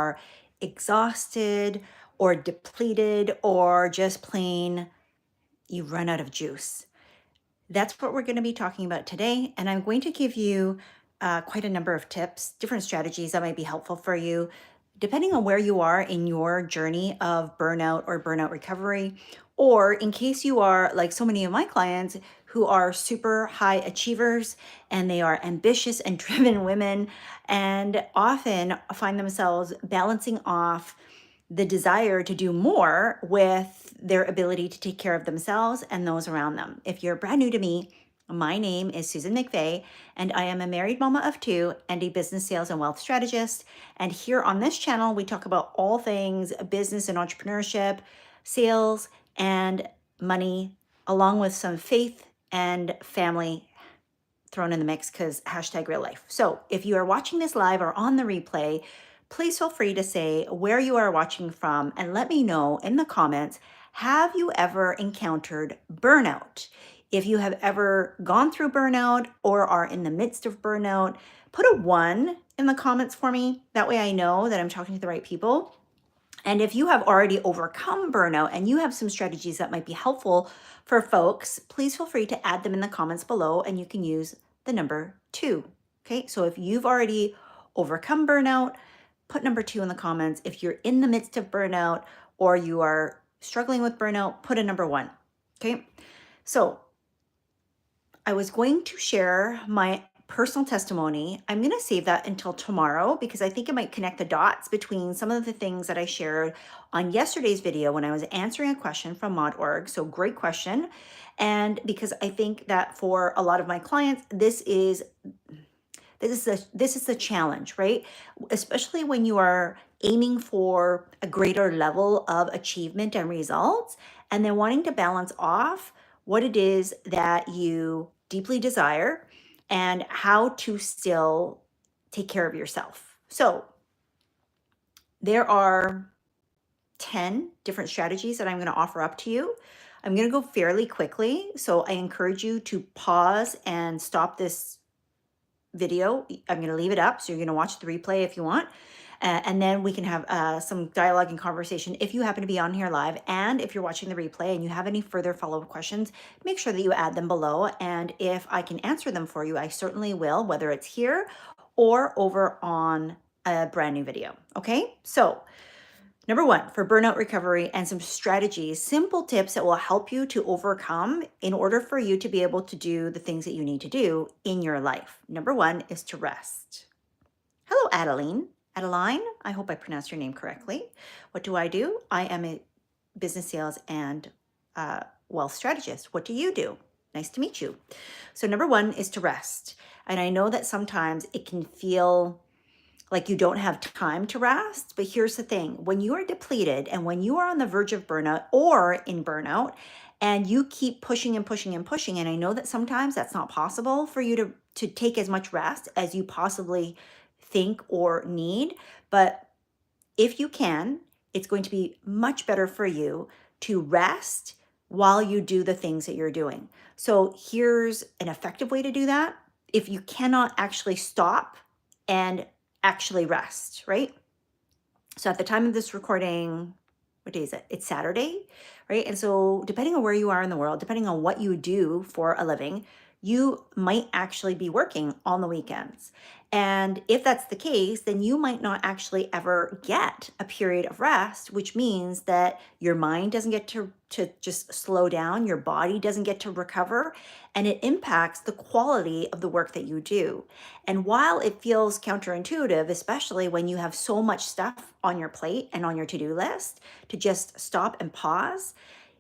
are exhausted or depleted or just plain you've run out of juice. That's what we're going to be talking about today. And I'm going to give you quite a number of tips, different strategies that might be helpful for you, depending on where you are in your journey of burnout or burnout recovery. Or in case you are like so many of my clients who are super high achievers and they are ambitious and driven women and often find themselves balancing off the desire to do more with their ability to take care of themselves and those around them. If you're brand new to me, my name is Susan McVeigh, and I am a married mama of two and a business sales and wealth strategist. And here on this channel, we talk about all things business and entrepreneurship, sales, and money, along with some faith and family thrown in the mix because hashtag real life. So if you are watching this live or on the replay, please feel free to say where you are watching from and let me know in the comments, have you ever encountered burnout? If you have ever gone through burnout or are in the midst of burnout, put a 1 in the comments for me. That way I know that I'm talking to the right people. And if you have already overcome burnout and you have some strategies that might be helpful for folks, please feel free to add them in the comments below and you can use the number 2. Okay, so if you've already overcome burnout, put number 2 in the comments. If you're in the midst of burnout or you are struggling with burnout, put a number 1. Okay, so I was going to share my personal testimony. I'm going to save that until tomorrow because I think it might connect the dots between some of the things that I shared on yesterday's video when I was answering a question from Mod.org. So great question. And because I think that for a lot of my clients, this is the challenge, right? Especially when you are aiming for a greater level of achievement and results, and then wanting to balance off what it is that you deeply desire and how to still take care of yourself. So there are 10 different strategies that I'm going to offer up to you. I'm going to go fairly quickly, so I encourage you to pause and stop this video. I'm going to leave it up, so you're going to watch the replay if you want. And then we can have some dialogue and conversation if you happen to be on here live. And if you're watching the replay and you have any further follow-up questions, make sure that you add them below. And if I can answer them for you, I certainly will, whether it's here or over on a brand new video. Okay, so number 1, for burnout recovery and some strategies, simple tips that will help you to overcome in order for you to be able to do the things that you need to do in your life. Number 1 is to rest. Hello, Adeline. Adeline, I hope I pronounced your name correctly. What do? I am a business sales and wealth strategist. What do you do? Nice to meet you. So number 1 is to rest. And I know that sometimes it can feel like you don't have time to rest. But here's the thing, when you are depleted and when you are on the verge of burnout or in burnout, and you keep pushing and pushing and pushing, and I know that sometimes that's not possible for you to take as much rest as you possibly think or need. But if you can, it's going to be much better for you to rest while you do the things that you're doing. So here's an effective way to do that. If you cannot actually stop and actually rest, right? So at the time of this recording, what day is it? It's Saturday, right? And so depending on where you are in the world, depending on what you do for a living, you might actually be working on the weekends. And if that's the case, then you might not actually ever get a period of rest, which means that your mind doesn't get to just slow down, your body doesn't get to recover, and it impacts the quality of the work that you do. And while it feels counterintuitive, especially when you have so much stuff on your plate and on your to-do list, to just stop and pause,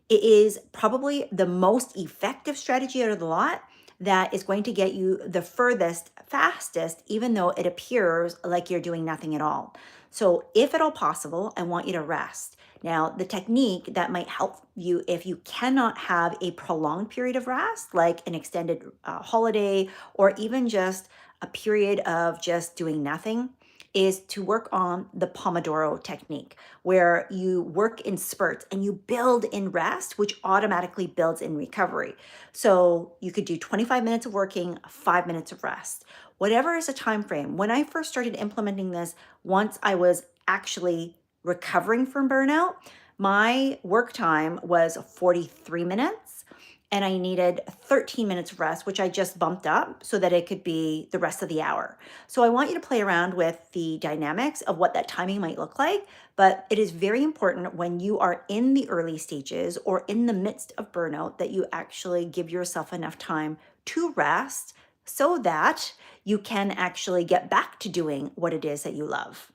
it is probably the most effective strategy out of the lot that is going to get you the furthest, fastest, even though it appears like you're doing nothing at all. So if at all possible, I want you to rest. Now, the technique that might help you if you cannot have a prolonged period of rest, like an extended holiday, or even just a period of just doing nothing, is to work on the Pomodoro technique, where you work in spurts and you build in rest, which automatically builds in recovery. So you could do 25 minutes of working, 5 minutes of rest. whatever is a time frame. When I first started implementing this, once I was actually recovering from burnout, my work time was 43 minutes and I needed 13 minutes rest, which I just bumped up so that it could be the rest of the hour. So I want you to play around with the dynamics of what that timing might look like. But it is very important when you are in the early stages or in the midst of burnout that you actually give yourself enough time to rest so that you can actually get back to doing what it is that you love.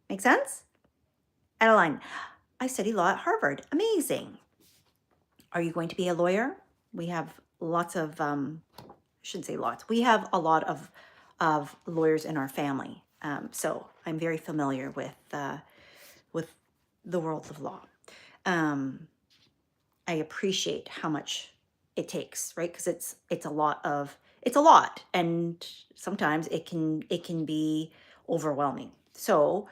Make sense? Adeline, I study law at Harvard. Amazing. Are you going to be a lawyer? We have lots of, I shouldn't say lots, we have a lot of lawyers in our family. So I'm very familiar with the world of law. I appreciate how much it takes, right? Because it's a lot, and sometimes it can be overwhelming. So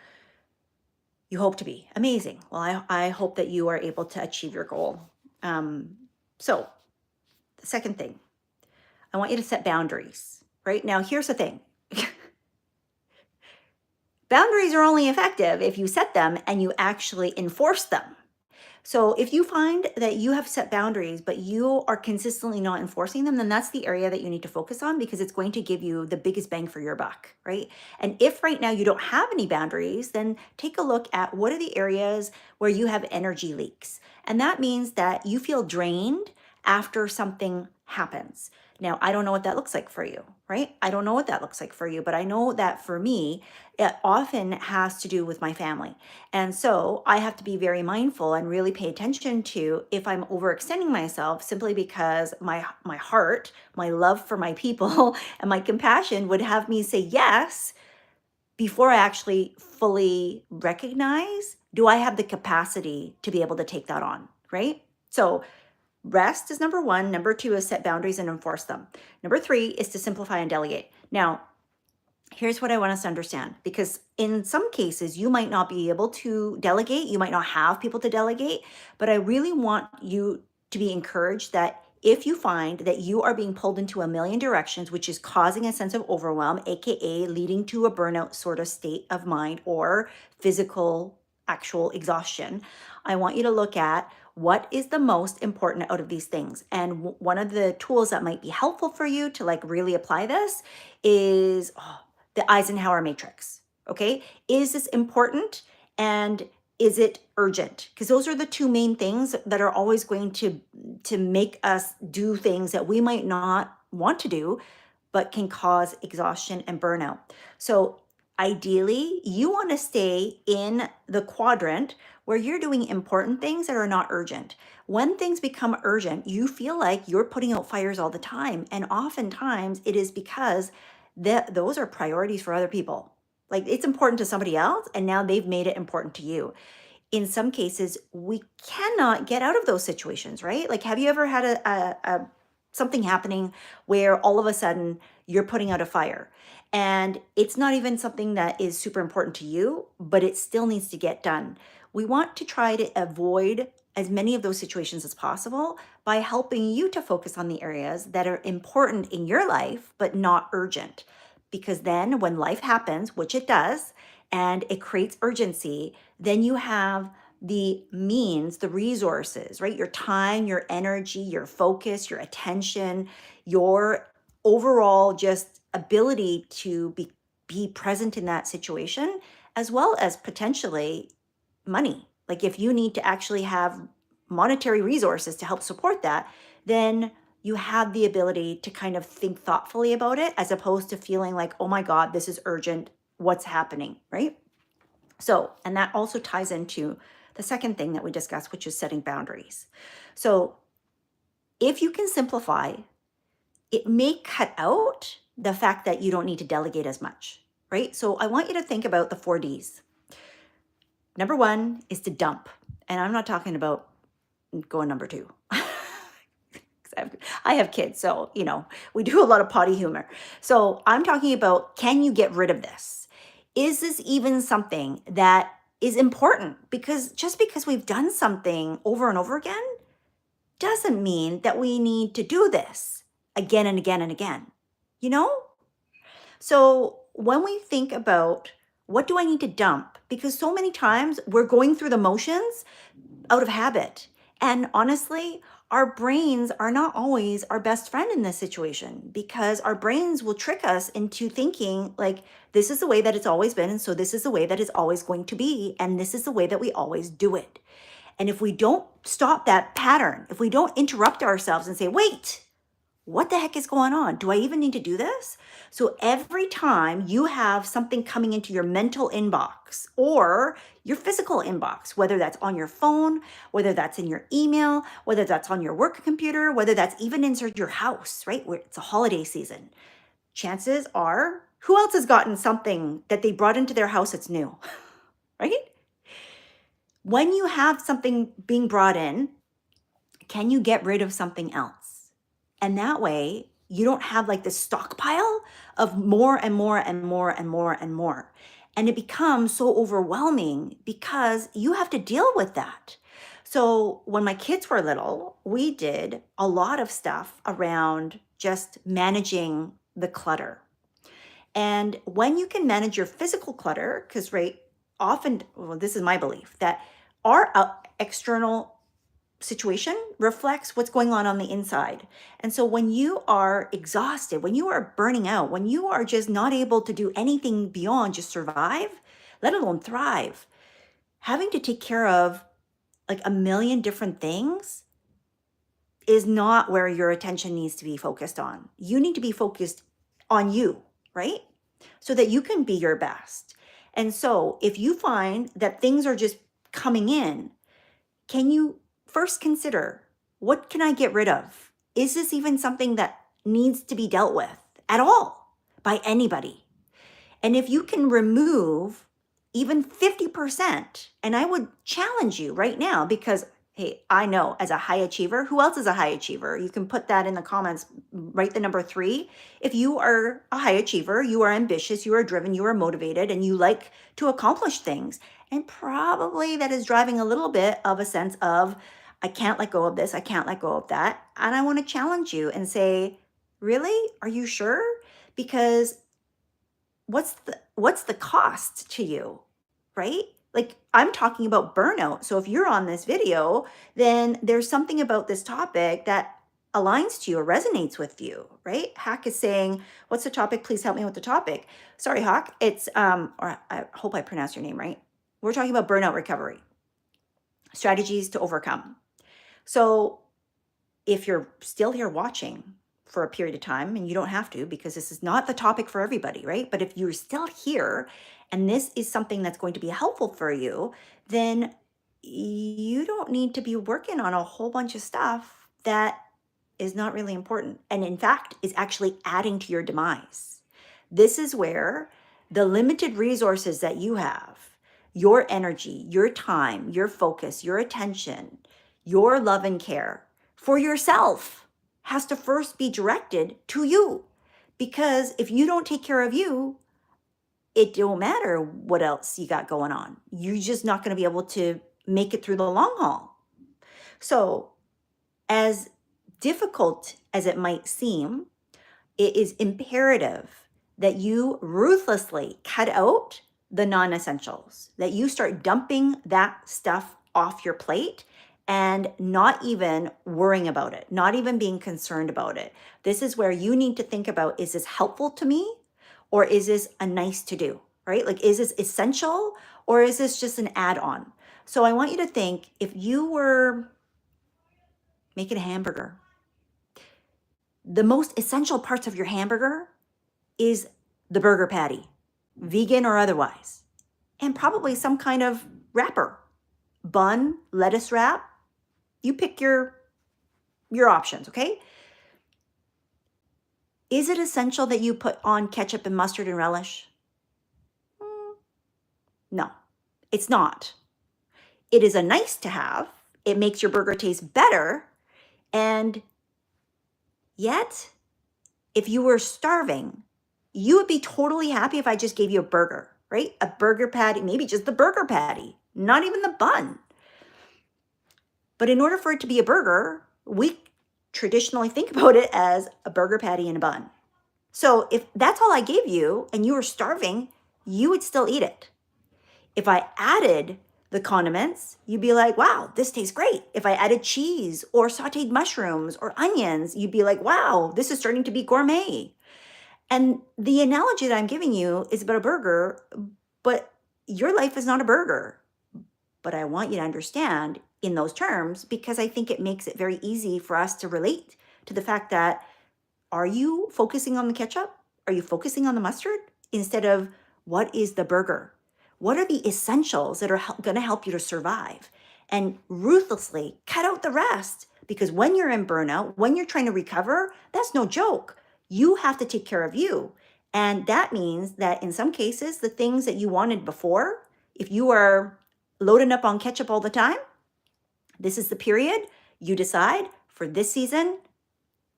you hope to be amazing. Well, I hope that you are able to achieve your goal. So the second thing, I want you to set boundaries, right? Now, here's the thing. Boundaries are only effective if you set them and you actually enforce them. So if you find that you have set boundaries, but you are consistently not enforcing them, then that's the area that you need to focus on because it's going to give you the biggest bang for your buck, right? And if right now you don't have any boundaries, then take a look at what are the areas where you have energy leaks. And that means that you feel drained after something happens. Now, I don't know what that looks like for you, right? I don't know what that looks like for you, but I know that for me, it often has to do with my family. And so I have to be very mindful and really pay attention to if I'm overextending myself simply because my heart, my love for my people and my compassion would have me say yes before I actually fully recognize, do I have the capacity to be able to take that on, right? So rest is number one. Number two is set boundaries and enforce them. Number three is to simplify and delegate. Now, here's what I want us to understand, because in some cases, you might not be able to delegate. You might not have people to delegate, but I really want you to be encouraged that if you find that you are being pulled into a million directions, which is causing a sense of overwhelm, AKA leading to a burnout sort of state of mind or physical actual exhaustion, I want you to look at what is the most important out of these things. And one of the tools that might be helpful for you to like really apply this is the Eisenhower matrix. Okay. Is this important? And is it urgent? Because those are the two main things that are always going to make us do things that we might not want to do, but can cause exhaustion and burnout. So ideally, you want to stay in the quadrant where you're doing important things that are not urgent. When things become urgent, you feel like you're putting out fires all the time. And oftentimes it is because those are priorities for other people. Like it's important to somebody else, and now they've made it important to you. In some cases, we cannot get out of those situations, right? Like, have you ever had a something happening where all of a sudden you're putting out a fire and it's not even something that is super important to you, but it still needs to get done? We want to try to avoid as many of those situations as possible by helping you to focus on the areas that are important in your life, but not urgent. Because then when life happens, which it does, and it creates urgency, then you have the means, the resources, right? Your time, your energy, your focus, your attention, your overall just ability to be present in that situation, as well as potentially money. Like if you need to actually have monetary resources to help support that, then you have the ability to kind of think thoughtfully about it as opposed to feeling like, oh my God, this is urgent. What's happening, right? So, and that also ties into the second thing that we discussed, which is setting boundaries. So if you can simplify, it may cut out the fact that you don't need to delegate as much, right? So I want you to think about the 4Ds. Number one is to dump. And I'm not talking about going number two. I have kids, so, we do a lot of potty humor. So I'm talking about, can you get rid of this? Is this even something that is important? Because just because we've done something over and over again doesn't mean that we need to do this again and again and again, you know? So when we think about what do I need to dump? Because so many times we're going through the motions out of habit. And honestly, our brains are not always our best friend in this situation because our brains will trick us into thinking like this is the way that it's always been. And so this is the way that it's always going to be. And this is the way that we always do it. And if we don't stop that pattern, if we don't interrupt ourselves and say, wait, what the heck is going on? Do I even need to do this? So every time you have something coming into your mental inbox or your physical inbox, whether that's on your phone, whether that's in your email, whether that's on your work computer, whether that's even inside your house, right? Where it's a holiday season. Chances are, who else has gotten something that they brought into their house that's new, right? When you have something being brought in, can you get rid of something else? And that way, you don't have like this stockpile of more and more and more and more and more. And it becomes so overwhelming because you have to deal with that. So when my kids were little, we did a lot of stuff around just managing the clutter. And when you can manage your physical clutter, because right, often, well, this is my belief that our external situation reflects what's going on the inside. And so when you are exhausted, when you are burning out, when you are just not able to do anything beyond just survive, let alone thrive, having to take care of like a million different things is not where your attention needs to be focused on. You need to be focused on you, right? So that you can be your best. And so if you find that things are just coming in, can you first consider what can I get rid of? Is this even something that needs to be dealt with at all by anybody? And if you can remove even 50%, and I would challenge you right now because, hey, I know as a high achiever, who else is a high achiever? You can put that in the comments, write the number 3. If you are a high achiever, you are ambitious, you are driven, you are motivated, and you like to accomplish things. And probably that is driving a little bit of a sense of, I can't let go of this, I can't let go of that. And I want to challenge you and say, really? Are you sure? Because what's the cost to you, right? Like I'm talking about burnout. So if you're on this video, then there's something about this topic that aligns to you or resonates with you, right? Hack is saying, what's the topic? Please help me with the topic. Sorry, Hawk. It's or I hope I pronounced your name right. We're talking about burnout recovery, strategies to overcome. So if you're still here watching for a period of time, and you don't have to because this is not the topic for everybody, right? But if you're still here and this is something that's going to be helpful for you, then you don't need to be working on a whole bunch of stuff that is not really important. And in fact, is actually adding to your demise. This is where the limited resources that you have, your energy, your time, your focus, your attention, your love and care for yourself has to first be directed to you. Because if you don't take care of you, it don't matter what else you got going on. You're just not going to be able to make it through the long haul. So as difficult as it might seem, it is imperative that you ruthlessly cut out the non-essentials, that you start dumping that stuff off your plate and not even worrying about it, not even being concerned about it. This is where you need to think about, is this helpful to me or is this a nice to do, right? Like, is this essential or is this just an add-on? So I want you to think, if you were making a hamburger, the most essential parts of your hamburger is the burger patty, vegan or otherwise, and probably some kind of wrapper, bun, lettuce wrap. You pick your options, okay? Is it essential that you put on ketchup and mustard and relish? No, it's not. It is a nice to have. It makes your burger taste better. And yet, if you were starving, you would be totally happy if I just gave you a burger, right? A burger patty, maybe just the burger patty, not even the bun. But in order for it to be a burger, we traditionally think about it as a burger patty and a bun. So if that's all I gave you and you were starving, you would still eat it. If I added the condiments, you'd be like, wow, this tastes great. If I added cheese or sauteed mushrooms or onions, you'd be like, wow, this is starting to be gourmet. And the analogy that I'm giving you is about a burger, but your life is not a burger. But I want you to understand in those terms because I think it makes it very easy for us to relate to the fact that, are you focusing on the ketchup? Are you focusing on the mustard instead of what is the burger? What are the essentials that are going to help you to survive? And ruthlessly cut out the rest, because when you're in burnout, when you're trying to recover, that's no joke. You have to take care of you. And that means that in some cases, the things that you wanted before, if you are loading up on ketchup all the time, this is the period you decide for this season,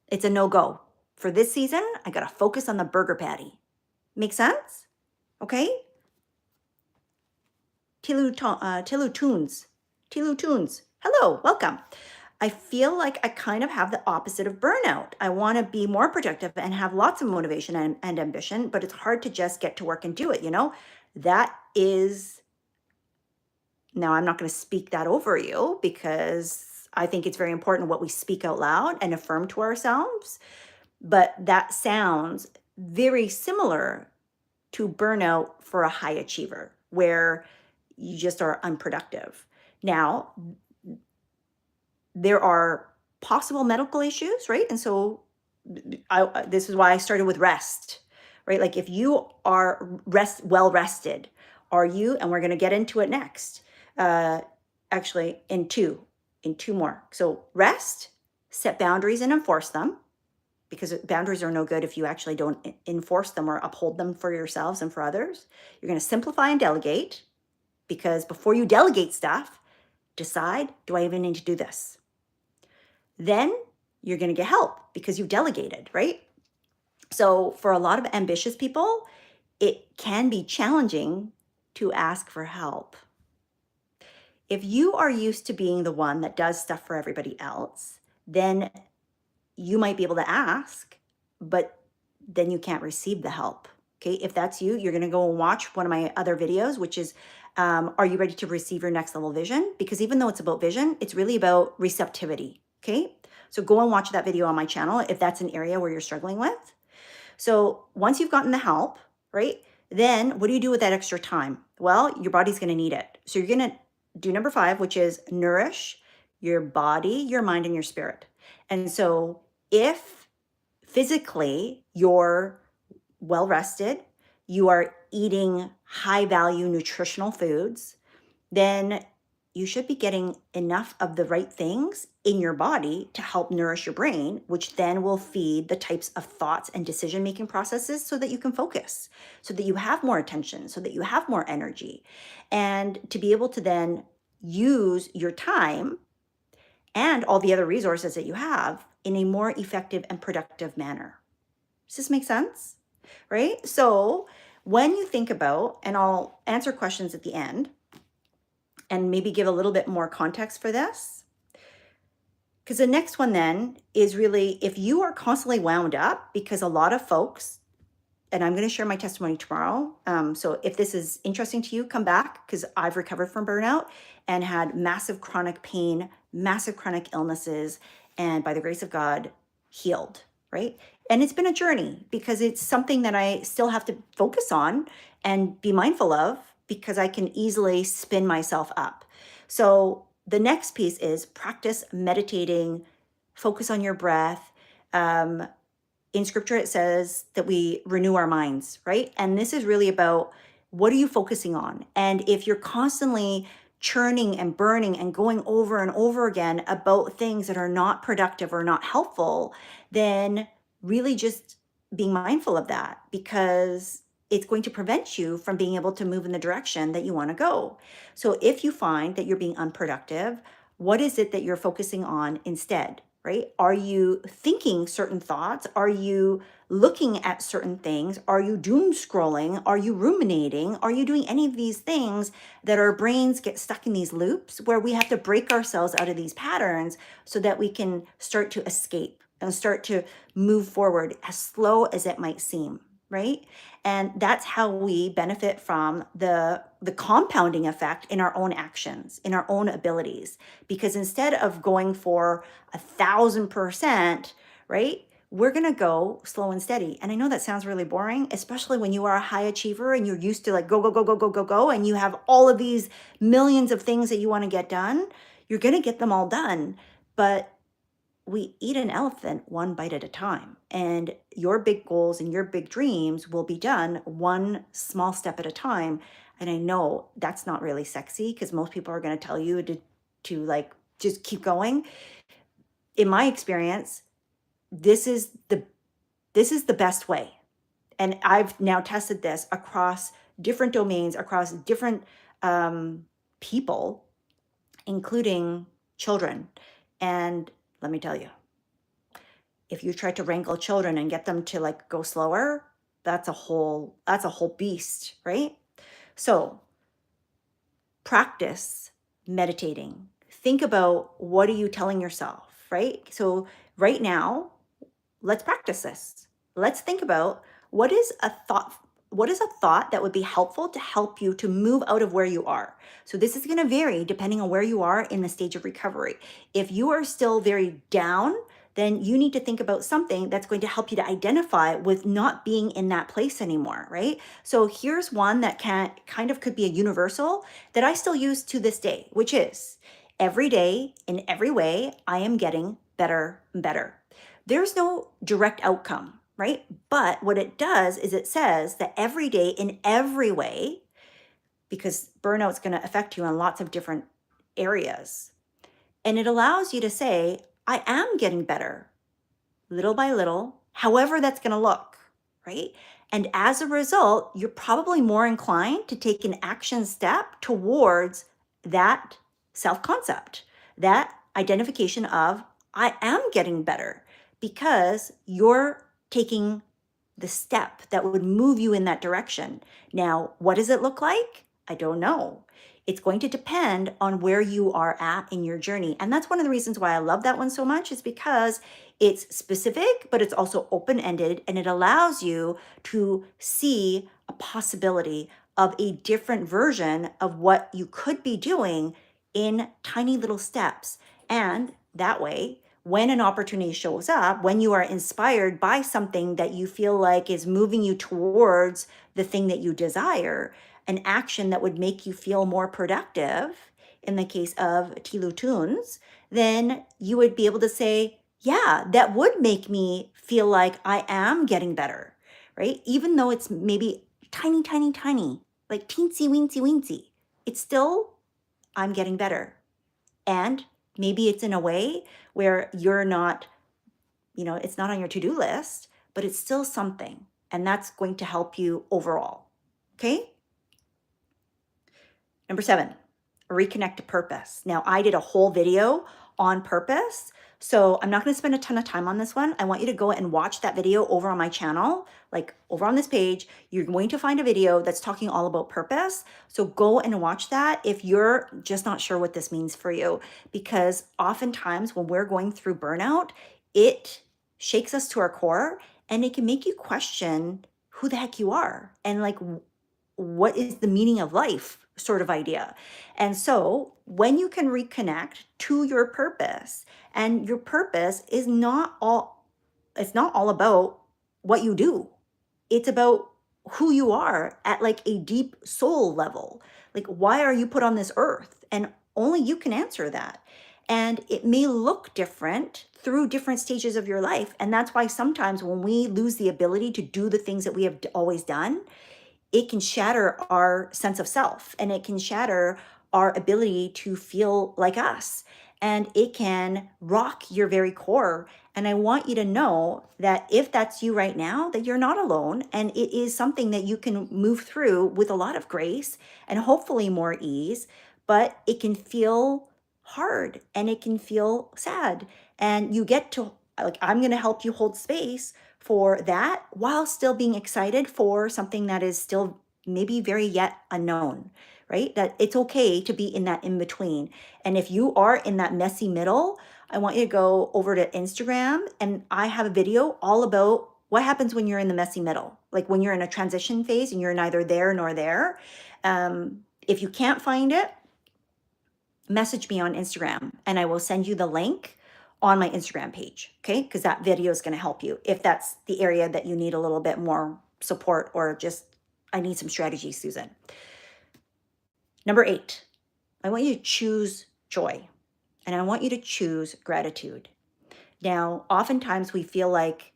it's a no-go. For this season, I got to focus on the burger patty. Make sense? Okay? Tilu Tunes. Hello, welcome. I feel like I kind of have the opposite of burnout. I want to be more productive and have lots of motivation and ambition, but it's hard to just get to work and do it, you know? That is, now I'm not going to speak that over you because I think it's very important what we speak out loud and affirm to ourselves. But that sounds very similar to burnout for a high achiever, where you just are unproductive. Now, there are possible medical issues, right? And so this is why I started with rest, right? Like if you are well rested, are you, and we're going to get into it next, actually in two more. So rest, set boundaries and enforce them, because boundaries are no good if you actually don't enforce them or uphold them for yourselves and for others. You're going to simplify and delegate, because before you delegate stuff, decide, do I even need to do this? Then you're going to get help because you've delegated, right? So for a lot of ambitious people, it can be challenging to ask for help. If you are used to being the one that does stuff for everybody else, then you might be able to ask, but then you can't receive the help. Okay, if that's you, you're going to go and watch one of my other videos, which is, are you ready to receive your next level vision? Because even though it's about vision, it's really about receptivity. Okay, so go and watch that video on my channel if that's an area where you're struggling with. So once you've gotten the help, right, then what do you do with that extra time? Well, your body's going to need it. So you're going to do number 5, which is nourish your body, your mind, and your spirit. And so if physically you're well rested, you are eating high value nutritional foods, then you should be getting enough of the right things in your body to help nourish your brain, which then will feed the types of thoughts and decision-making processes so that you can focus, so that you have more attention, so that you have more energy, and to be able to then use your time and all the other resources that you have in a more effective and productive manner. Does this make sense? Right? So when you think about, and I'll answer questions at the end and maybe give a little bit more context for this, because the next one then is really, if you are constantly wound up, because a lot of folks, and I'm going to share my testimony tomorrow. So if this is interesting to you, come back, because I've recovered from burnout and had massive chronic pain, massive chronic illnesses, and by the grace of God, healed, right? And it's been a journey because it's something that I still have to focus on and be mindful of, because I can easily spin myself up. So the next piece is practice meditating, focus on your breath. In scripture, it says that we renew our minds, right? And this is really about, what are you focusing on? And if you're constantly churning and burning and going over and over again about things that are not productive or not helpful, then really just being mindful of that, because it's going to prevent you from being able to move in the direction that you want to go. So if you find that you're being unproductive, what is it that you're focusing on instead? Right? Are you thinking certain thoughts? Are you looking at certain things? Are you doom scrolling? Are you ruminating? Are you doing any of these things that our brains get stuck in these loops where we have to break ourselves out of these patterns so that we can start to escape and start to move forward as slow as it might seem, right? And that's how we benefit from the compounding effect in our own actions, in our own abilities. Because instead of going for 1,000%, right? We're going to go slow and steady. And I know that sounds really boring, especially when you are a high achiever and you're used to like go, go, go, go, go, go, go, and you have all of these millions of things that you want to get done. You're going to get them all done. But we eat an elephant one bite at a time. And your big goals and your big dreams will be done one small step at a time. And I know that's not really sexy because most people are going to tell you to like just keep going. In my experience, this is the best way. And I've now tested this across different domains, across different people, including children. And let me tell you, if you try to wrangle children and get them to like go slower, that's a whole beast, right? So practice meditating. Think about, what are you telling yourself, right? So right now, let's practice this. Let's think about, what is a thought that would be helpful to help you to move out of where you are. So this is going to vary depending on where you are in the stage of recovery. If you are still very down, then you need to think about something that's going to help you to identify with not being in that place anymore, right? So here's one that could be a universal that I still use to this day, which is, every day in every way, I am getting better and better. There's no direct outcome, right? But what it does is it says that every day in every way, because burnout's going to affect you in lots of different areas. And it allows you to say, I am getting better little by little, however that's going to look, right? And as a result, you're probably more inclined to take an action step towards that self-concept, that identification of, I am getting better, because you're taking the step that would move you in that direction. Now, what does it look like? I don't know. It's going to depend on where you are at in your journey. And that's one of the reasons why I love that one so much, is because it's specific, but it's also open-ended, and it allows you to see a possibility of a different version of what you could be doing in tiny little steps. And that way, when an opportunity shows up, when you are inspired by something that you feel like is moving you towards the thing that you desire, an action that would make you feel more productive, in the case of Tilu Tunes, then you would be able to say, yeah, that would make me feel like I am getting better, right? Even though it's maybe tiny, tiny, tiny, like teensy, weensy, weensy, it's still, I'm getting better. And maybe it's in a way where you're not, it's not on your to-do list, but it's still something. And that's going to help you overall. Okay? Number 7, reconnect to purpose. Now, I did a whole video on purpose, so I'm not going to spend a ton of time on this one. I want you to go and watch that video over on my channel, like over on this page. You're going to find a video that's talking all about purpose. So go and watch that if you're just not sure what this means for you, because oftentimes when we're going through burnout, it shakes us to our core, and it can make you question who the heck you are and like, what is the meaning of life sort of idea. And so when you can reconnect to your purpose, and your purpose is it's not all about what you do. It's about who you are at like a deep soul level. Like, why are you put on this earth? And only you can answer that. And it may look different through different stages of your life. And that's why sometimes when we lose the ability to do the things that we have always done, it can shatter our sense of self, and it can shatter our ability to feel like us, and it can rock your very core. And I want you to know that if that's you right now, that you're not alone, and it is something that you can move through with a lot of grace and hopefully more ease, but it can feel hard and it can feel sad. And you get to, like, I'm going to help you hold space for that while still being excited for something that is still maybe very yet unknown, right? That it's okay to be in that in between. And if you are in that messy middle, I want you to go over to Instagram, and I have a video all about what happens when you're in the messy middle, like when you're in a transition phase and you're neither there nor there. If you can't find it, message me on Instagram and I will send you the link on my Instagram page. Okay. Because that video is going to help you if that's the area that you need a little bit more support, or just, I need some strategy, Susan. Number 8, I want you to choose joy and I want you to choose gratitude. Now, oftentimes we feel like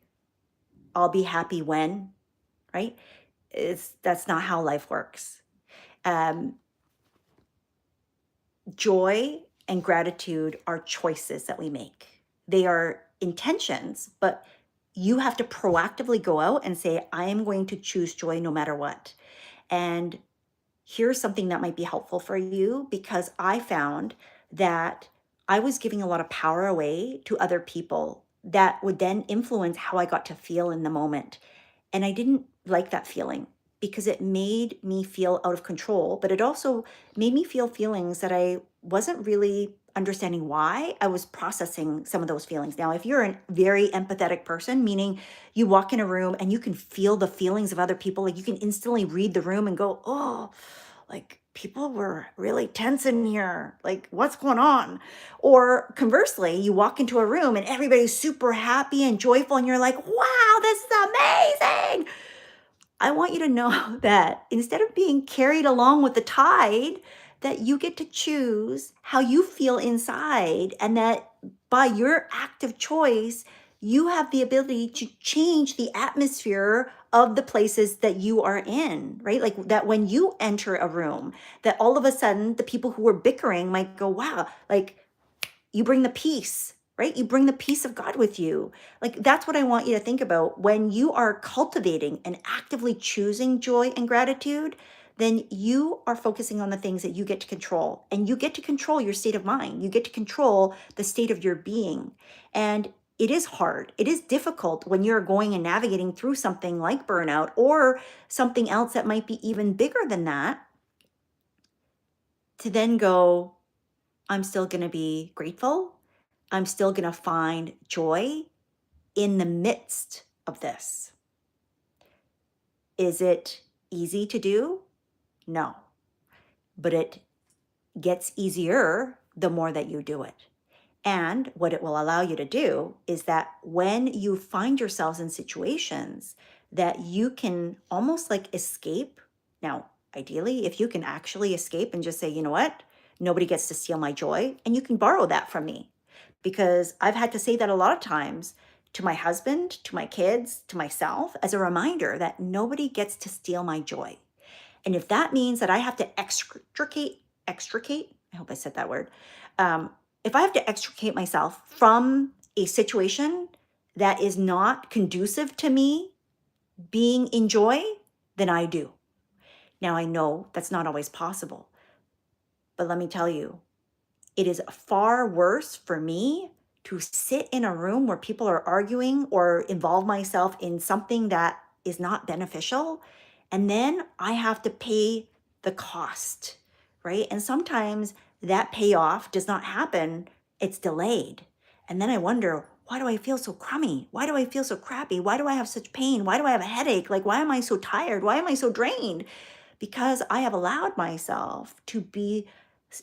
I'll be happy when, right? That's not how life works. Um, Joy and gratitude are choices that we make. They are intentions, but you have to proactively go out and say, I am going to choose joy no matter what. And here's something that might be helpful for you, because I found that I was giving a lot of power away to other people that would then influence how I got to feel in the moment. And I didn't like that feeling because it made me feel out of control, but it also made me feel feelings that I wasn't really understanding why I was processing some of those feelings. Now, if you're a very empathetic person, meaning you walk in a room and you can feel the feelings of other people, like you can instantly read the room and go, oh, like people were really tense in here. Like, what's going on? Or conversely, you walk into a room and everybody's super happy and joyful, and you're like, wow, this is amazing. I want you to know that instead of being carried along with the tide, that you get to choose how you feel inside, and that by your active choice, you have the ability to change the atmosphere of the places that you are in, right? Like that when you enter a room, that all of a sudden the people who are bickering might go, wow, like you bring the peace, right? You bring the peace of God with you. Like that's what I want you to think about. When you are cultivating and actively choosing joy and gratitude, then you are focusing on the things that you get to control. And you get to control your state of mind. You get to control the state of your being. And it is hard. It is difficult when you're going and navigating through something like burnout or something else that might be even bigger than that, to then go, I'm still going to be grateful. I'm still going to find joy in the midst of this. Is it easy to do? No. But it gets easier the more that you do it. And what it will allow you to do is that when you find yourselves in situations that you can almost like escape. Now, ideally, if you can actually escape and just say, you know what, nobody gets to steal my joy, and you can borrow that from me. Because I've had to say that a lot of times to my husband, to my kids, to myself, as a reminder that nobody gets to steal my joy. And if that means that I have to extricate, I hope I said that word. If I have to extricate myself from a situation that is not conducive to me being in joy, then I do. Now, I know that's not always possible, but let me tell you, it is far worse for me to sit in a room where people are arguing or involve myself in something that is not beneficial. And then I have to pay the cost, right? And sometimes that payoff does not happen, it's delayed. And then I wonder, why do I feel so crummy? Why do I feel so crappy? Why do I have such pain? Why do I have a headache? Like, why am I so tired? Why am I so drained? Because I have allowed myself to be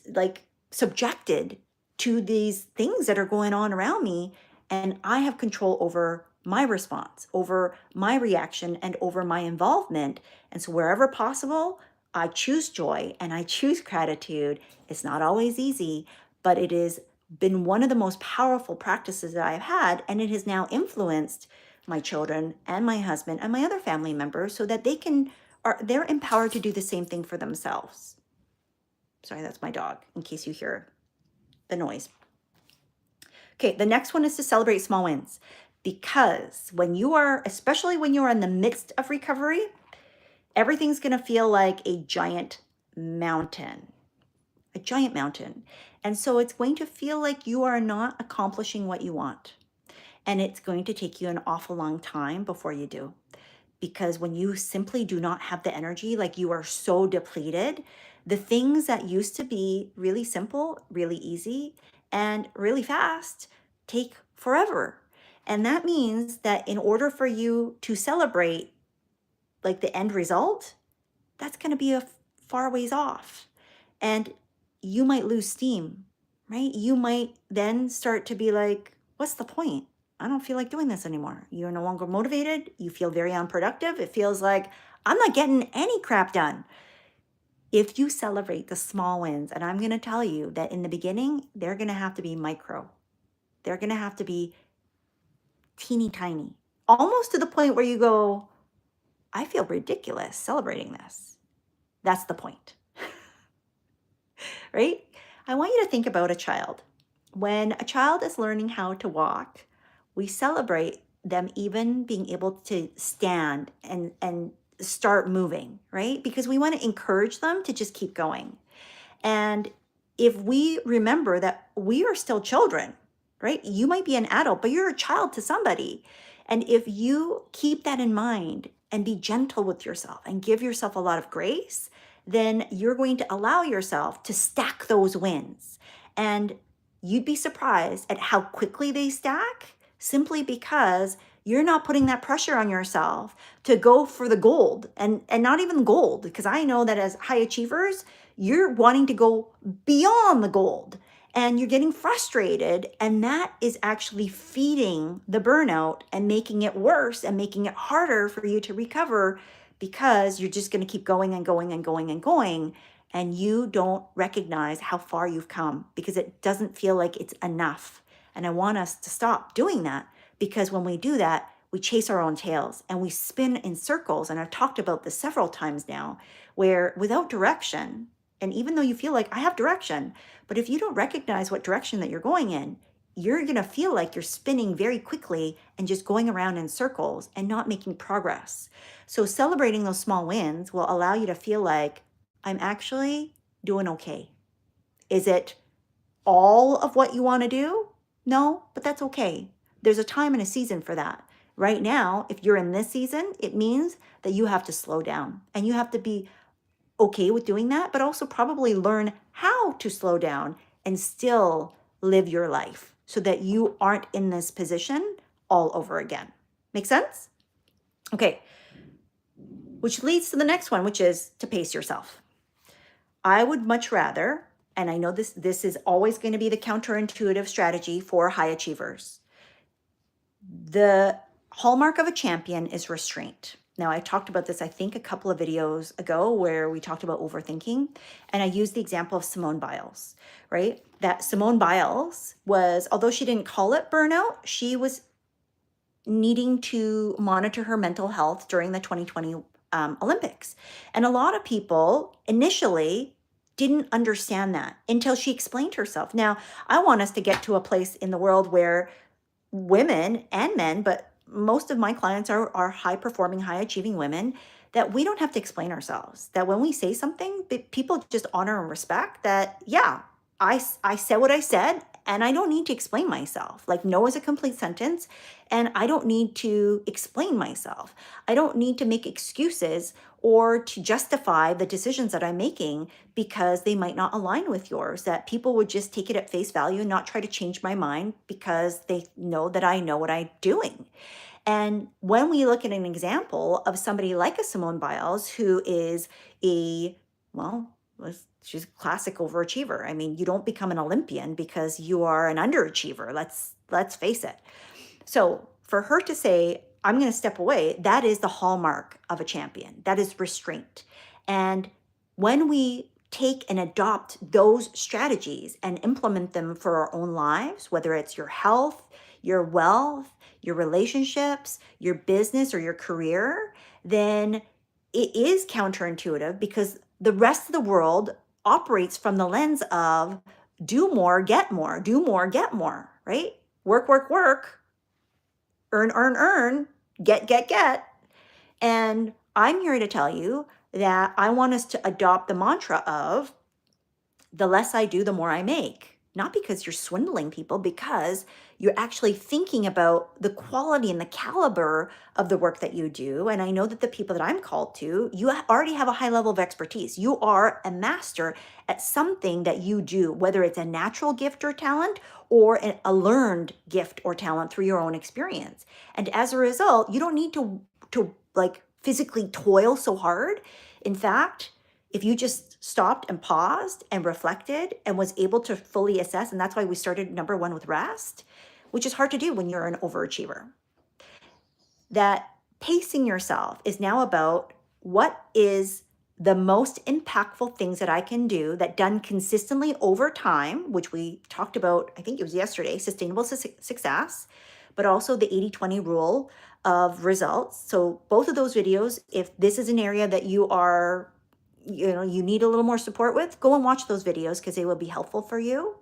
like subjected to these things that are going on around me, and I have control over my response, over my reaction, and over my involvement. And so wherever possible, I choose joy and I choose gratitude. It's not always easy, but it has been one of the most powerful practices that I've had, and it has now influenced my children and my husband and my other family members so that they're empowered to do the same thing for themselves. Sorry, that's my dog, in case you hear the noise. Okay, the next one is to celebrate small wins. Because especially when you are in the midst of recovery, everything's going to feel like a giant mountain. A giant mountain. And so it's going to feel like you are not accomplishing what you want. And it's going to take you an awful long time before you do. Because when you simply do not have the energy, like you are so depleted, The things that used to be really simple, really easy, and really fast take forever. And that means that in order for you to celebrate like the end result, that's going to be a far ways off. And you might lose steam, right? You might then start to be like, what's the point? I don't feel like doing this anymore. You're no longer motivated. You feel very unproductive. It feels like I'm not getting any crap done. If you celebrate the small wins, and I'm going to tell you that in the beginning, they're going to have to be micro, they're going to have to be teeny tiny, almost to the point where you go, I feel ridiculous celebrating this. That's the point, right? I want you to think about a child. When a child is learning how to walk, we celebrate them even being able to stand and start moving, right? Because we want to encourage them to just keep going. And if we remember that we are still children, right? You might be an adult, but you're a child to somebody. And if you keep that in mind and be gentle with yourself and give yourself a lot of grace, then you're going to allow yourself to stack those wins. And you'd be surprised at how quickly they stack simply because you're not putting that pressure on yourself to go for the gold and not even gold. Because I know that as high achievers, you're wanting to go beyond the gold and you're getting frustrated. And that is actually feeding the burnout and making it worse and making it harder for you to recover because you're just going to keep going and going and going and going. And you don't recognize how far you've come because it doesn't feel like it's enough. And I want us to stop doing that because when we do that, we chase our own tails and we spin in circles. And I've talked about this several times now, where without direction, and even though you feel like I have direction, but if you don't recognize what direction that you're going in, you're going to feel like you're spinning very quickly and just going around in circles and not making progress. So celebrating those small wins will allow you to feel like I'm actually doing okay. Is it all of what you want to do? No, but that's okay. There's a time and a season for that. Right now, if you're in this season, it means that you have to slow down and you have to be okay with doing that, but also probably learn how to slow down and still live your life so that you aren't in this position all over again. Make sense? Okay. Which leads to the next one, which is to pace yourself. I would much rather, and I know this is always going to be the counterintuitive strategy for high achievers. The hallmark of a champion is restraint. Now, I talked about this, I think, a couple of videos ago where we talked about overthinking. And I used the example of Simone Biles, right? That Simone Biles was, although she didn't call it burnout, she was needing to monitor her mental health during the 2020 Olympics. And a lot of people initially didn't understand that until she explained herself. Now, I want us to get to a place in the world where women and men, but most of my clients are high performing, high achieving women, that we don't have to explain ourselves. That when we say something, people just honor and respect that, yeah, I said what I said and I don't need to explain myself. Like no is a complete sentence and I don't need to explain myself. I don't need to make excuses or to justify the decisions that I'm making because they might not align with yours, that people would just take it at face value and not try to change my mind because they know that I know what I'm doing. And when we look at an example of somebody like a Simone Biles, who is she's a classic overachiever. I mean, you don't become an Olympian because you are an underachiever. Let's face it. So for her to say, I'm going to step away, that is the hallmark of a champion. That is restraint. And when we take and adopt those strategies and implement them for our own lives, whether it's your health, your wealth, your relationships, your business, or your career, then it is counterintuitive because the rest of the world operates from the lens of do more, get more, do more, get more, right? Work, work, work, earn, earn, earn, get. And I'm here to tell you that I want us to adopt the mantra of the less I do, the more I make. not because you're swindling people, because you're actually thinking about the quality and the caliber of the work that you do. And I know that the people that I'm called to, you already have a high level of expertise. You are a master at something that you do, whether it's a natural gift or talent or a learned gift or talent through your own experience. And as a result, you don't need to like physically toil so hard. In fact, if you just stopped and paused and reflected and was able to fully assess, and that's why we started number one with rest, which is hard to do when you're an overachiever, that pacing yourself is now about what is the most impactful things that I can do that done consistently over time, which we talked about, I think it was yesterday, sustainable success, but also the 80-20 rule of results. So both of those videos, if this is an area that you are, you need a little more support with, go and watch those videos because they will be helpful for you.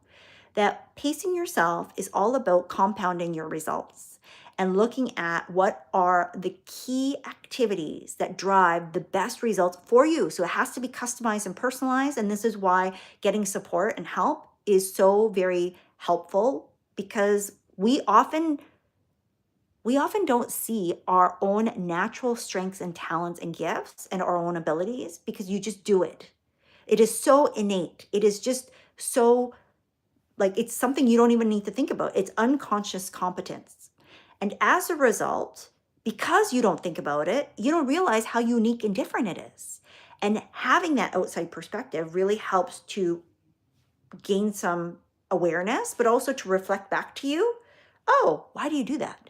That pacing yourself is all about compounding your results and looking at what are the key activities that drive the best results for you. So it has to be customized and personalized. And this is why getting support and help is so very helpful, because we often don't see our own natural strengths and talents and gifts and our own abilities because you just do it. It is so innate. It is just so, like, it's something you don't even need to think about. It's unconscious competence. And as a result, because you don't think about it, you don't realize how unique and different it is. And having that outside perspective really helps to gain some awareness, but also to reflect back to you. Oh, why do you do that?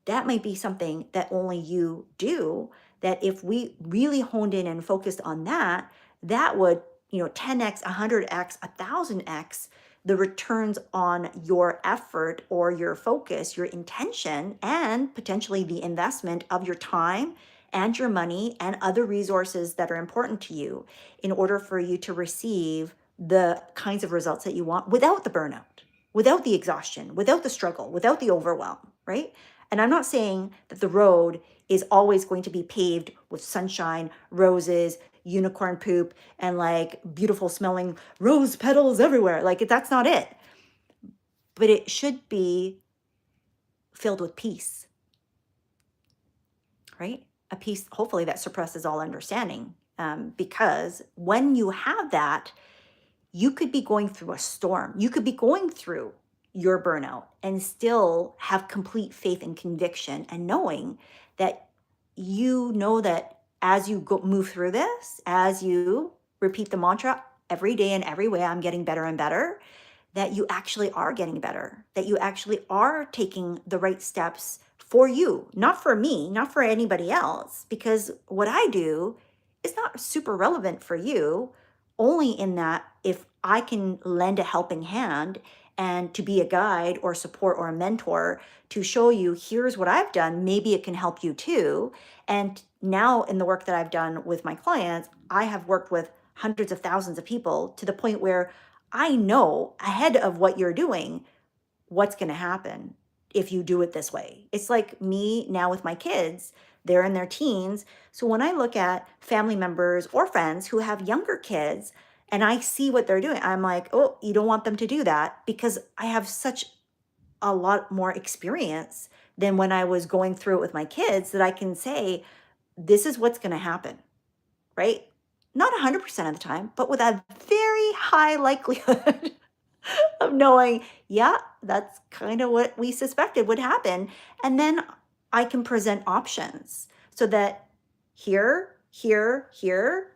That might be something that only you do, that if we really honed in and focused on that, that would, 10x, 100x, 1000x the returns on your effort or your focus, your intention, and potentially the investment of your time and your money and other resources that are important to you in order for you to receive the kinds of results that you want without the burnout, without the exhaustion, without the struggle, without the overwhelm, right? And I'm not saying that the road is always going to be paved with sunshine, roses, unicorn poop, and like beautiful smelling rose petals everywhere. Like, that's not it. But it should be filled with peace, right? A peace, hopefully, that suppresses all understanding. Because when you have that, you could be going through a storm. You could be going through your burnout and still have complete faith and conviction and knowing that that as you move through this, as you repeat the mantra every day and every way, I'm getting better and better, that you actually are getting better, that you actually are taking the right steps for you, not for me, not for anybody else, because what I do is not super relevant for you, only in that if I can lend a helping hand and to be a guide or support or a mentor to show you, here's what I've done, maybe it can help you too. And now in the work that I've done with my clients, I have worked with hundreds of thousands of people to the point where I know ahead of what you're doing, what's going to happen if you do it this way. It's like me now with my kids, they're in their teens. So when I look at family members or friends who have younger kids, and I see what they're doing, I'm like, oh, you don't want them to do that, because I have such a lot more experience than when I was going through it with my kids that I can say, this is what's going to happen, right? Not 100% of the time, but with a very high likelihood of knowing, yeah, that's kind of what we suspected would happen. And then I can present options so that here,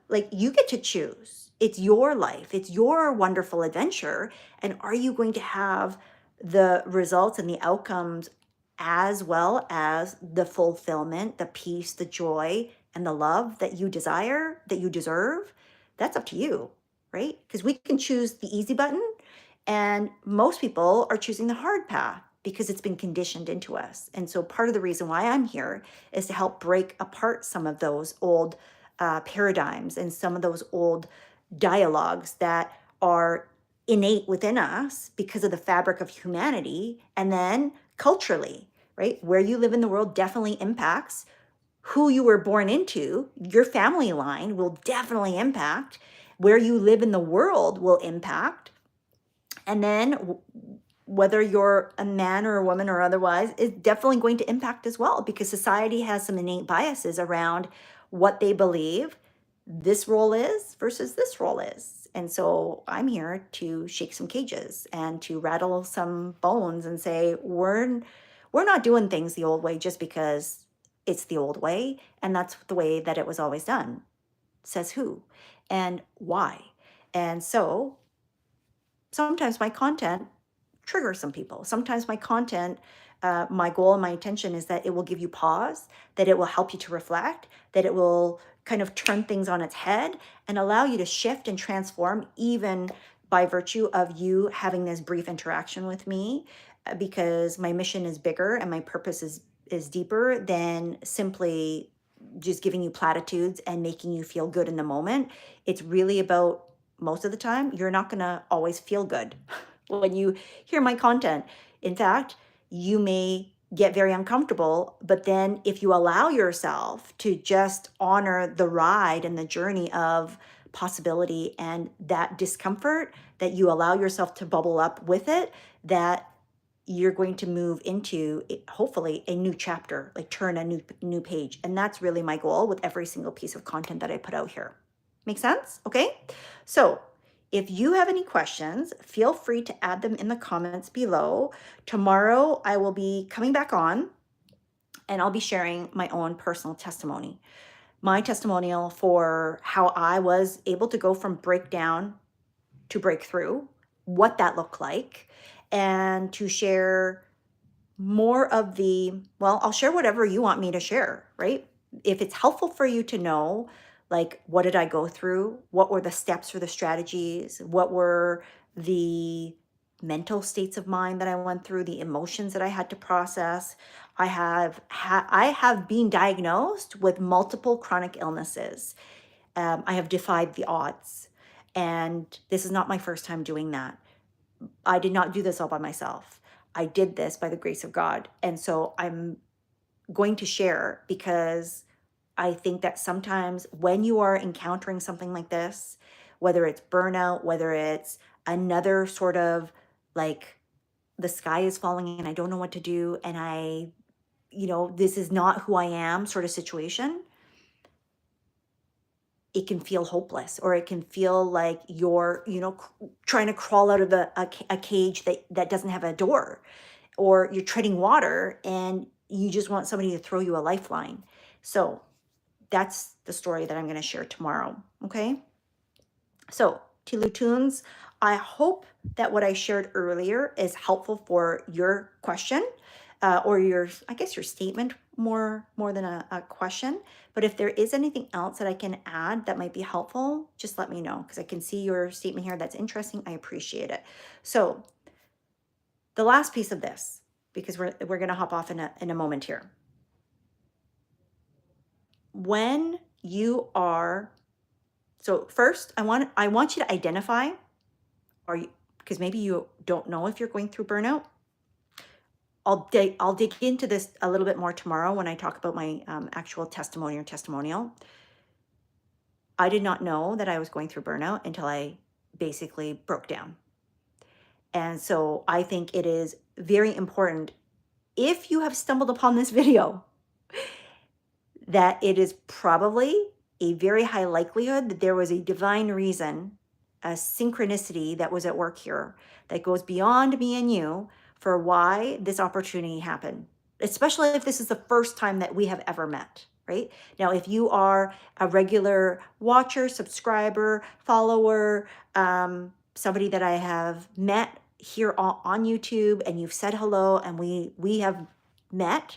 like, you get to choose. It's your life. It's your wonderful adventure. And are you going to have the results and the outcomes as well as the fulfillment, the peace, the joy, and the love that you desire, that you deserve? That's up to you, right? Because we can choose the easy button, and most people are choosing the hard path because it's been conditioned into us. And so part of the reason why I'm here is to help break apart some of those old paradigms and some of those old dialogues that are innate within us because of the fabric of humanity. And then culturally, right? Where you live in the world definitely impacts who you were born into. Your family line will definitely impact. Where you live in the world will impact. And then whether you're a man or a woman or otherwise is definitely going to impact as well, because society has some innate biases around what they believe this role is versus this role is. And so I'm here to shake some cages and to rattle some bones and say we're not doing things the old way just because it's the old way and that's the way that it was always done. Says who and why? And so sometimes my content triggers some people. Sometimes my content, my goal and my intention is that it will give you pause, that it will help you to reflect, that it will kind of turn things on its head and allow you to shift and transform, even by virtue of you having this brief interaction with me, because my mission is bigger and my purpose is deeper than simply just giving you platitudes and making you feel good in the moment. It's really about, most of the time, you're not going to always feel good when you hear my content. In fact, you may get very uncomfortable, but then if you allow yourself to just honor the ride and the journey of possibility and that discomfort, that you allow yourself to bubble up with it, that you're going to move into hopefully a new chapter, like turn a new page. And that's really my goal with every single piece of content that I put out here. Make sense? Okay. So if you have any questions, feel free to add them in the comments below. Tomorrow, I will be coming back on and I'll be sharing my own personal testimony, my testimonial for how I was able to go from breakdown to breakthrough, what that looked like, and to share more of well, I'll share whatever you want me to share, right? If it's helpful for you to know, like, what did I go through? What were the steps or the strategies? What were the mental states of mind that I went through, the emotions that I had to process? I have been diagnosed with multiple chronic illnesses. I have defied the odds. And this is not my first time doing that. I did not do this all by myself. I did this by the grace of God. And so I'm going to share because I think that sometimes when you are encountering something like this, whether it's burnout, whether it's another sort of like the sky is falling and I don't know what to do, and this is not who I am sort of situation, it can feel hopeless, or it can feel like you're, trying to crawl out of a cage that doesn't have a door, or you're treading water and you just want somebody to throw you a lifeline. So that's the story that I'm going to share tomorrow. Okay. So Tilu Tunes, I hope that what I shared earlier is helpful for your question, or your statement, more than a question. But if there is anything else that I can add that might be helpful, just let me know, because I can see your statement here. That's interesting. I appreciate it. So the last piece of this, because we're going to hop off in a moment here. When you are, so first I want you to identify, because maybe you don't know if you're going through burnout. I'll dig into this a little bit more tomorrow when I talk about my actual testimony or testimonial. I did not know that I was going through burnout until I basically broke down. And so I think it is very important, if you have stumbled upon this video, that it is probably a very high likelihood that there was a divine reason, a synchronicity that was at work here that goes beyond me and you for why this opportunity happened, especially if this is the first time that we have ever met, right? Now, if you are a regular watcher, subscriber, follower, somebody that I have met here on YouTube, and you've said hello and we have met,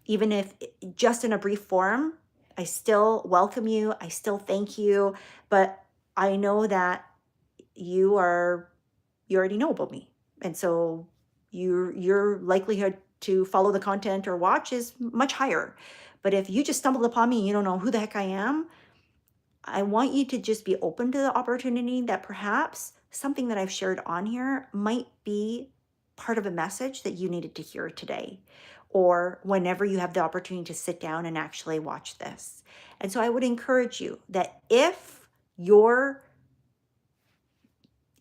even if just in a brief form, I still welcome you. I still thank you. But I know that you already know about me. And so your likelihood to follow the content or watch is much higher. But if you just stumbled upon me and you don't know who the heck I am, I want you to just be open to the opportunity that perhaps something that I've shared on here might be part of a message that you needed to hear today, or whenever you have the opportunity to sit down and actually watch this. And so I would encourage you that if your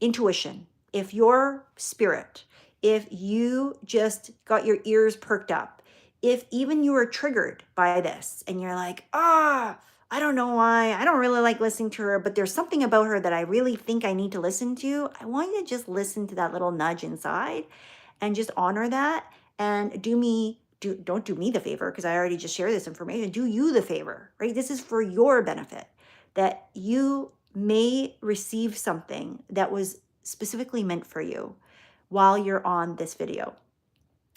intuition, if your spirit, if you just got your ears perked up, if even you were triggered by this and you're like, I don't know why, I don't really like listening to her, but there's something about her that I really think I need to listen to, I want you to just listen to that little nudge inside and just honor that and don't do me the favor because I already just shared this information. Do you the favor, right? This is for your benefit that you may receive something that was specifically meant for you while you're on this video,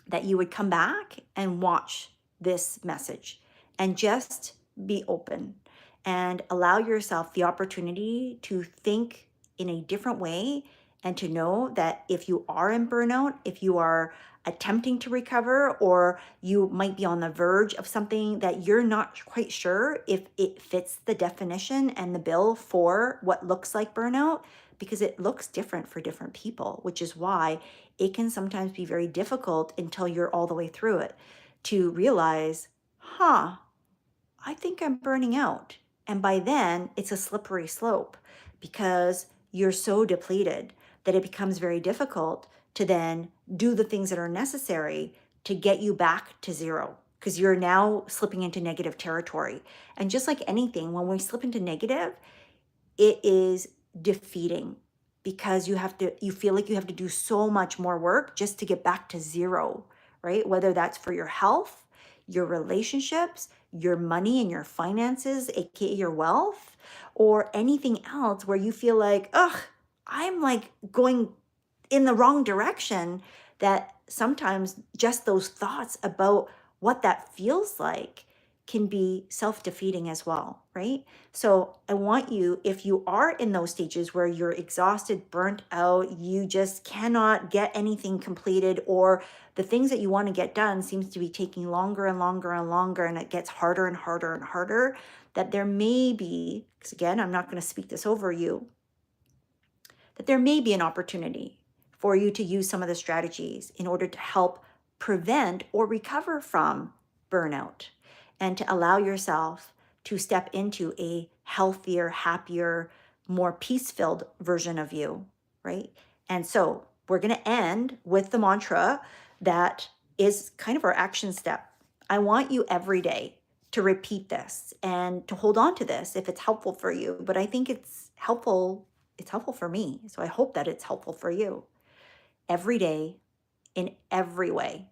that you would come back and watch this message and just be open and allow yourself the opportunity to think in a different way and to know that if you are in burnout, if you are attempting to recover, or you might be on the verge of something that you're not quite sure if it fits the definition and the bill for what looks like burnout, because it looks different for different people, which is why it can sometimes be very difficult until you're all the way through it to realize, I think I'm burning out. And by then, it's a slippery slope because you're so depleted that it becomes very difficult to then do the things that are necessary to get you back to zero because you're now slipping into negative territory. And just like anything, when we slip into negative, it is defeating because you feel like you have to do so much more work just to get back to zero, right? Whether that's for your health, your relationships, your money and your finances, aka your wealth, or anything else where you feel like, I'm like going in the wrong direction, that sometimes just those thoughts about what that feels like can be self-defeating as well, right? So I want you, if you are in those stages where you're exhausted, burnt out, you just cannot get anything completed, or the things that you want to get done seems to be taking longer and longer and longer, and it gets harder and harder and harder, that there may be, because again, I'm not going to speak this over you, that there may be an opportunity for you to use some of the strategies in order to help prevent or recover from burnout and to allow yourself to step into a healthier, happier, more peace-filled version of you, right? And so we're going to end with the mantra that is kind of our action step. I want you every day to repeat this and to hold on to this if it's helpful for you. But I think it's helpful for me. So I hope that it's helpful for you. Every day, in every way,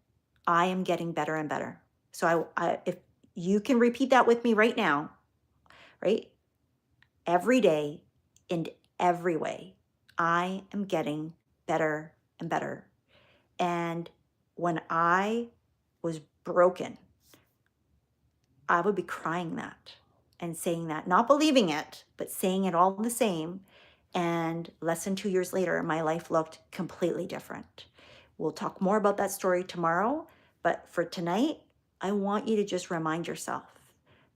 I am getting better and better. So if you can repeat that with me right now, right? Every day, in every way, I am getting better and better. And when I was broken, I would be crying that and saying that, not believing it, but saying it all the same. And less than 2 years later, my life looked completely different. We'll talk more about that story tomorrow. But for tonight, I want you to just remind yourself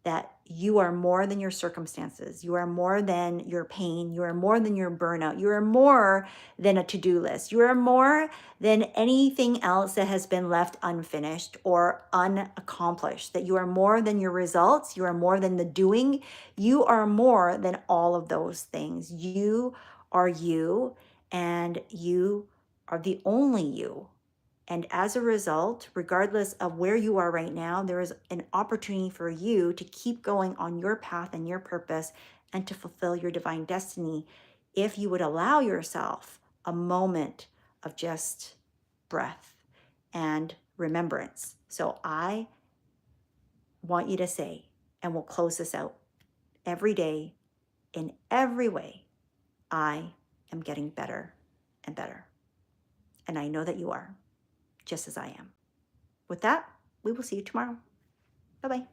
that you are more than your circumstances. You are more than your pain. You are more than your burnout. You are more than a to-do list. You are more than anything else that has been left unfinished or unaccomplished. That you are more than your results. You are more than the doing. You are more than all of those things. You are you, and you are the only you. And as a result, regardless of where you are right now, there is an opportunity for you to keep going on your path and your purpose and to fulfill your divine destiny if you would allow yourself a moment of just breath and remembrance. So I want you to say, and we'll close this out, every day, in every way, I am getting better and better. And I know that you are, just as I am. With that, we will see you tomorrow. Bye-bye.